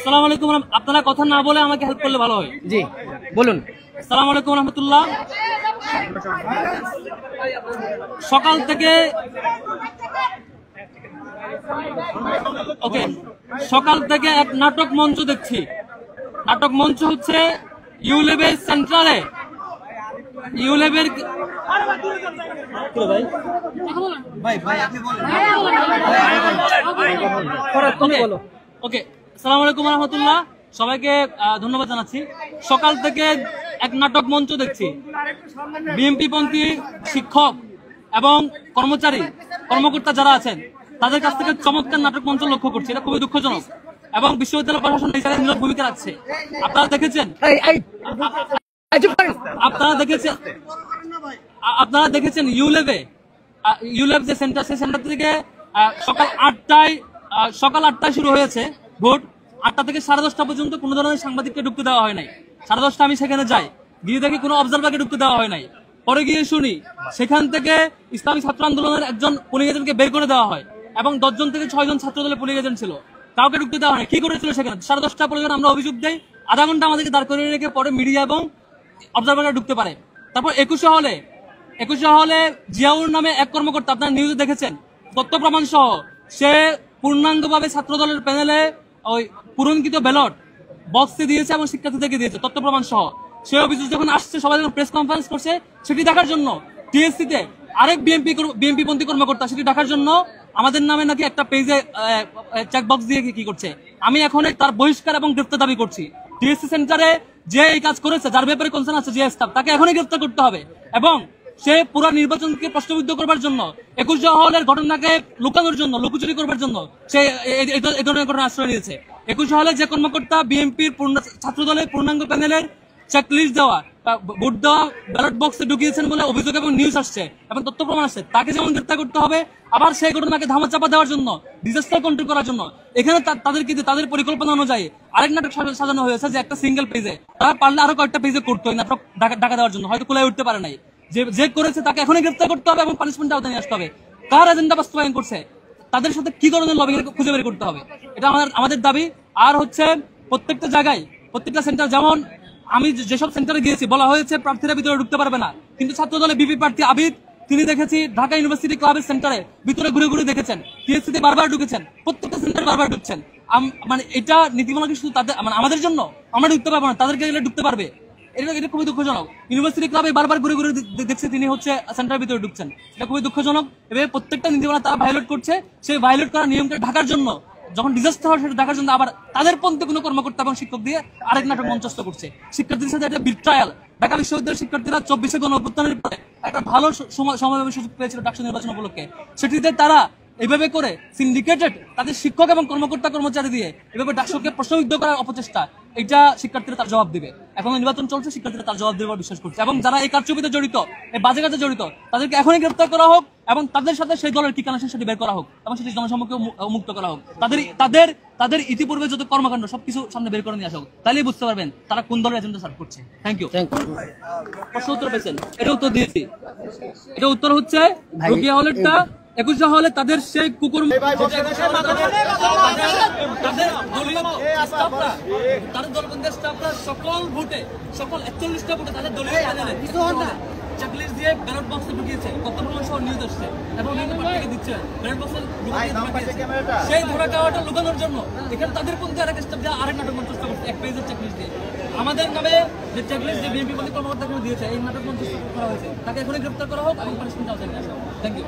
আসসালামু আলাইকুম। আপনারা কথা না বলে আমাকে হেল্প করলে ভালো হয়। জি বলুন। আসসালামু আলাইকুম রহমতুল্লাহ। সকাল থেকে এক নাটক মঞ্চ দেখছি। নাটক মঞ্চ হচ্ছে ইউলেবের সেন্ট্রালে। ইউলেবের ওকে, আসসালামু আলাইকুম রহমতুল্লাহ। সবাইকে ধন্যবাদ জানাচ্ছি। সকাল থেকে এক নাটক মঞ্চ দেখছি। বিএনপি পন্থী শিক্ষক এবং কর্মকর্তা যারা আছেন তাদের কাছ থেকে চমৎকার নাটক মঞ্চ লক্ষ্য করছি। এটা খুবই দুঃখজনক এবং বিশ্ববিদ্যালয় প্রশাসন এই জায়গায় নীরব ভূমিকা রাখছে। আপনারা দেখেছেন ইউলেব যে সেন্টার, সেই সেন্টার থেকে সকাল 8টায় শুরু হয়েছে ভোট। 8টা থেকে 10:30 পর্যন্ত কোনো ধরনের সাংবাদিককে ঢুকতে দেওয়া হয় নাই। 10:30 আমি সেখানে যাই, গিয়ে দেখি কোনো অবজারভারকে ঢুকতে দেওয়া হয় নাই। পরে গিয়ে শুনি সেখান থেকে ইসলামী ছাত্র আন্দোলনের একজন পুলিশ এজেন্টকে বের করে দেওয়া হয় এবং 10 জন থেকে 6 জন ছাত্র দলের পুলিশ এজেন্ট ছিল, কাউকে ঢুকতে দেওয়া হয়। কি করেছিল সেখানে? 10:30 পর্যন্ত আমরা অভিযোগ দেই, আধা ঘন্টা আমাদেরকে দাঁড় করিয়ে রেখে পরে মিডিয়া এবং অবজারভাররা ঢুকতে পারে। তারপর 21 হলে জিয়াউর নামে এক কর্মকর্তা, আপনারা নিউজে দেখেছেন, তথ্য প্রমাণ সহ সে পূর্ণাঙ্গভাবে ছাত্র দলের প্যানেলে ওই পূরণকৃত ব্যালট বক্সে দিয়েছে এবং শিক্ষার্থীদেরকে দিয়েছে তথ্য প্রমাণ সহ। সে অভিযোগ যখন আসছে, সবাই যখন প্রেস কনফারেন্স করছে, সেটি দেখার জন্য টিএসসিতে আরেক বিএনপি পন্থী কর্মকর্তা সেটি দেখার জন্য আমাদের নামে নাকি একটা পেজে চেকবক্স দিয়ে কি করছে। আমি এখন তার বহিষ্কার এবং গ্রেফতার দাবি করছি। টিএসসি সেন্টারে যে এই কাজ করেছে, যার ব্যাপারে কনসার্ন আছে যে স্টাফ, তাকে এখনই গ্রেফতার করতে হবে এবং সে পুরো নির্বাচনকে প্রশ্নবিদ্ধ করবার জন্য, 21 হলের ঘটনাকে লুকানোর জন্য, লুকোচুরি করবার জন্য সে এই ধরনের ঘটনা আশ্রয় নিয়েছে। 21 হলে যে কর্মকর্তা বিএনপির ছাত্র দলের পূর্ণাঙ্গ প্যানেলের চেকলিস্ট দেওয়া, ভোট দেওয়া, ব্যালট বক্সে ঢুকিয়েছেন বলে অভিযোগ এবং নিউজ আসছে এবং তথ্য প্রমাণ আসছে, তাকে যেমন গ্রেফতার করতে হবে, আবার সেই ঘটনাকে ধামাচাপা দেওয়ার জন্য, ডিজাস্টার কন্ট্রোল করার জন্য এখানে তাদের পরিকল্পনা অনুযায়ী আরেক নাটক সাজানো হয়েছে যে একটা সিঙ্গেল পেজে, তারা পারলে আরো কয়েকটা পেজে করতো এই নাটক ঢাকা দেওয়ার জন্য, হয়তো কুলায় উঠতে পারে নাই। যে করেছে তাকে এখনই গ্রেফতার করতে হবে এবং পানিশমেন্ট আওতায় নিয়ে আসতে হবে। কার এজেন্ডা বাস্তবায়ন করছে, তাদের সাথে কি ধরনের লবিং খুঁজে বের করতে হবে, এটা আমাদের দাবি। আর হচ্ছে প্রত্যেকটা জায়গায়, প্রত্যেকটা সেন্টার, যেমন আমি যেসব সেন্টারে গিয়েছি বলা হয়েছে প্রার্থীরা ভিতরে ঢুকতে পারবে না, কিন্তু ছাত্র দলের বিপি প্রার্থী আবিদ, তিনি দেখেছি ঢাকা ইউনিভার্সিটি ক্লাবের সেন্টারে ভিতরে ঘুরে ঘুরে দেখেছেন, টিএসসিতে বারবার ঢুকেছেন, প্রত্যেকটা সেন্টারে বারবার ঢুকছেন। মানে এটা নীতিমালা কি শুধু তাদের, মানে আমাদের জন্য? আমরা ঢুকতে পারবো না, তাদেরকে গেলে ঢুকতে পারবে? এটা খুবই দুঃখজনক। ইউনিভার্সিটি ক্লাবে বারবার ঘুরে ঘুরে দেখছে তিনি হচ্ছে সেন্টারের ভিতরে ঢুকছেন, এটা খুবই দুঃখজনক। এভাবে প্রত্যেকটা নীতিমালা তারা ভায়োলেট করছে। সেই ভায়োলেট করা নিয়মকে ঢাকার জন্য, যখন ডিজাস্টার হয় সেটা দেখার জন্য আবার তাদের পন্থে কোনো কর্মকর্তা এবং শিক্ষক দিয়ে আরেক নাটক মঞ্চস্থ করছে। শিক্ষার্থীদের সাথে একটা বিট্রায়াল। ঢাকা বিশ্ববিদ্যালয়ের শিক্ষার্থীরা 24 গণঅভ্যুত্থানের পরে একটা ভালো সমাবেশের সুযোগ পেয়েছিল ডাকসু নির্বাচন উপলক্ষে। সেটিতে তারা এইভাবে করে সিন্ডিকেটেড তাদের শিক্ষক এবং কর্মচারী দিয়ে এভাবে ডাকসুকে প্রশ্নবিদ্ধ করার অপচেষ্টা, এটা শিক্ষার্থীরা তার জবাব দিবে। এখন নির্বাচন চলছে, শিক্ষার্থীরা তার জবাব দেবে বিশ্বাস করছে। এবং যারা এই কারচুপিতে জড়িত, এই বাজে কাজে জড়িত, তাদেরকে এখনই গ্রেফতার করা হোক এবং তাদের সাথে সেই দলের কি কানেকশন সেটি বের করা হোক এবং সেটি জনসম্মুখে মুক্ত করা হোক। তাদের ইতিপূর্বে যত কর্মকাণ্ড সবকিছু সামনে বের করে নিয়ে আসা হোক, তাহলেই বুঝতে পারবেন তারা কোন দলের এজেন্ডা সার্ভ করছে। Thank you. প্রশ্ন উত্তর পেয়েছেন, এটা উত্তর দিয়েছি। এটা উত্তর হচ্ছে রোকেয়া হলেরটা 21 হলে তাদের সেই কুকুর তাদের দলবন্ধের স্টাফরা সকল ভোটে, সকল 41টা ভোটে তাদের দলীয় চেকলিস্ট দিয়ে ব্যালট বক্সে ঢুকিয়েছে, তথ্য প্রমাণ সহ নিউজ আসছে এবং দিচ্ছে ব্যালট বক্সে সেই ধরা খাওয়াটা লুকানোর জন্য এখানে তাদের পন্থী আরেক স্টাফ দিয়ে আরেক নাটক মঞ্চস্থ করছে এক পেজের চেকলিস্ট দিয়ে। আমাদের নামে যে চেকলিস্ট যে বিএনপি কর্মকর্তা দিয়েছে, এই নাটক মঞ্চস্থ করা হয়েছে, তাকে এখনই গ্রেফতার করা হোক এবং পানিশমেন্ট আওতায় নিয়ে আসা হোক। Thank you.